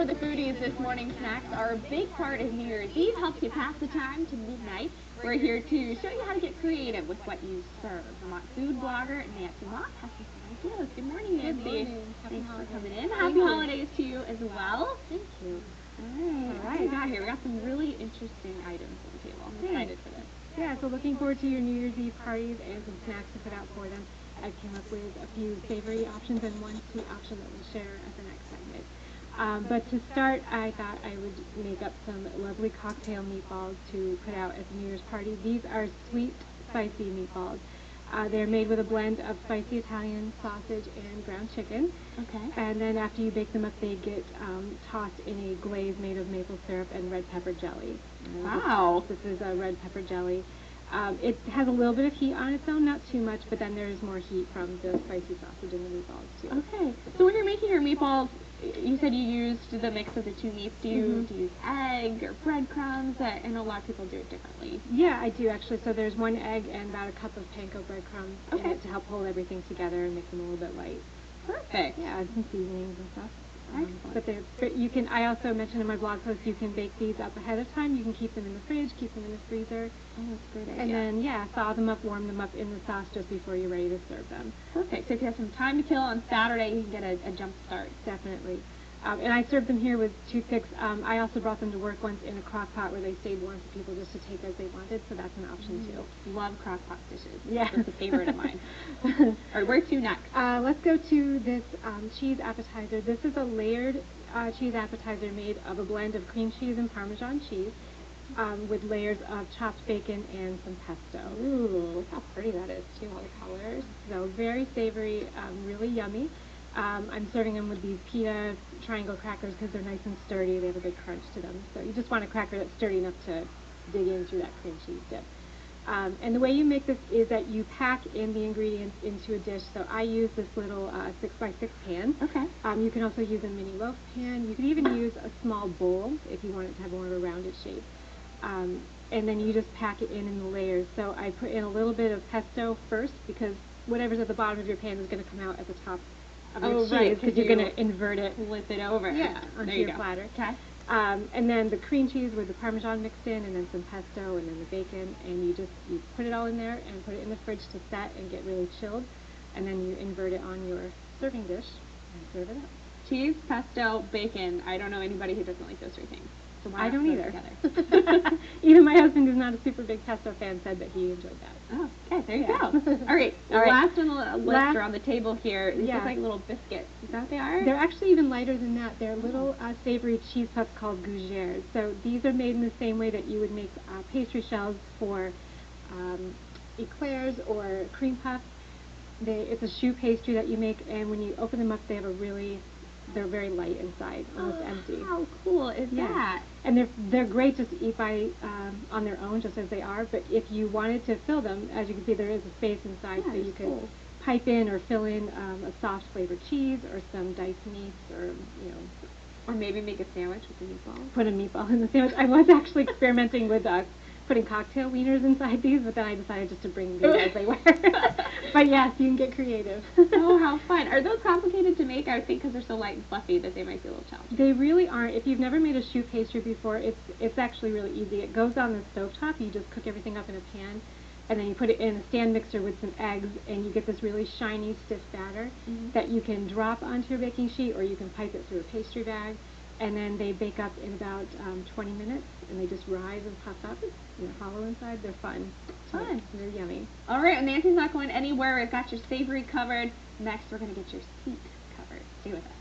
For the foodies, this morning snacks are a big part of New Year's Eve. Helps you pass the time to midnight. We're here to show you how to get creative with what you serve. Vermont food blogger Nancy Moss has some ideas. Good morning, Nancy. Good morning. Thanks for coming in. Happy holidays to you as well. Thank you. All right. What do we got here? We got some really interesting items on the table. I'm excited for this. Yeah, so looking forward to your New Year's Eve parties and some snacks to put out for them. I came up with a few savory options and one sweet option that we'll share at the next segment. But to start, I thought I would make up some lovely cocktail meatballs to put out at the New Year's party. These are sweet, spicy meatballs. They're made with a blend of spicy Italian sausage and ground chicken. Okay. And then after you bake them up, they get tossed in a glaze made of maple syrup and red pepper jelly. Wow. This is a red pepper jelly. It has a little bit of heat on its own, not too much, but then there's more heat from the spicy sausage in the meatballs too. Okay. So when you're making your meatballs, you said you used the mix of the two meats. Do you use egg or breadcrumbs? I know a lot of people do it differently. Yeah, I do actually. So there's 1 egg and about a cup of panko breadcrumbs in it to help hold everything together and make them a little bit light. Perfect. Yeah, and some seasonings and stuff. Excellent. But you can. I also mentioned in my blog post you can bake these up ahead of time. You can keep them in the fridge, keep them in the freezer. Oh, that's a great idea. And then thaw them up, warm them up in the sauce just before you're ready to serve them. Perfect. So if you have some time to kill on Saturday, you can get a jump start. Definitely. And I served them here with toothpicks. I also brought them to work once in a crock pot where they stayed warm for people just to take as they wanted, so that's an option too. Love crock pot dishes. Yeah. That's a favorite of mine. All right, where to next? Let's go to this cheese appetizer. This is a layered cheese appetizer made of a blend of cream cheese and Parmesan cheese with layers of chopped bacon and some pesto. Ooh, look how pretty that is too, all the colors. So very savory, really yummy. I'm serving them with these pita triangle crackers because they're nice and sturdy. They have a good crunch to them. So you just want a cracker that's sturdy enough to dig in through that cream cheese dip. And the way you make this is that you pack in the ingredients into a dish. So I use this little 6x6 pan. Okay. You can also use a mini loaf pan. You can even use a small bowl if you want it to have more of a rounded shape. And then you just pack it in the layers. So I put in a little bit of pesto first because whatever's at the bottom of your pan is going to come out at the top of your cheese because you're going to invert it. Flip it over. Yeah, onto your platter. Okay. And then the cream cheese with the Parmesan mixed in, and then some pesto, and then the bacon, and you put it all in there and put it in the fridge to set and get really chilled, and then you invert it on your serving dish and serve it up. Cheese, pesto, bacon. I don't know anybody who doesn't like those three things. So why I don't either. Together? Even my husband, who's not a super big pesto fan, said that he enjoyed that. Oh, okay, there you go. All right, last on the list or on the table here, these look like little biscuits. Is that what they are? They're actually even lighter than that. They're little savory cheese puffs called gougères. So these are made in the same way that you would make pastry shells for eclairs or cream puffs. It's a choux pastry that you make, and when you open them up, they're very light inside, almost empty. How cool is that? And they're great just to eat by on their own, just as they are. But if you wanted to fill them, as you can see, there is a space inside, so you could pipe in or fill in a soft flavored cheese or some diced meats, or maybe make a sandwich with the meatballs. Put a meatball in the sandwich. I was actually experimenting with putting cocktail wieners inside these, but then I decided just to bring these as they were. But yes, you can get creative. Oh, how fun. Are those complicated to make? I would think because they're so light and fluffy that they might be a little challenging. They really aren't. If you've never made a choux pastry before, it's actually really easy. It goes on the stovetop. You just cook everything up in a pan, and then you put it in a stand mixer with some eggs, and you get this really shiny, stiff batter that you can drop onto your baking sheet, or you can pipe it through a pastry bag. And then they bake up in about 20 minutes, and they just rise and puff up. They're hollow inside. They're fun. They're yummy. All right, and Nancy's not going anywhere. We've got your savory covered. Next, we're going to get your sweet covered. Stay with us.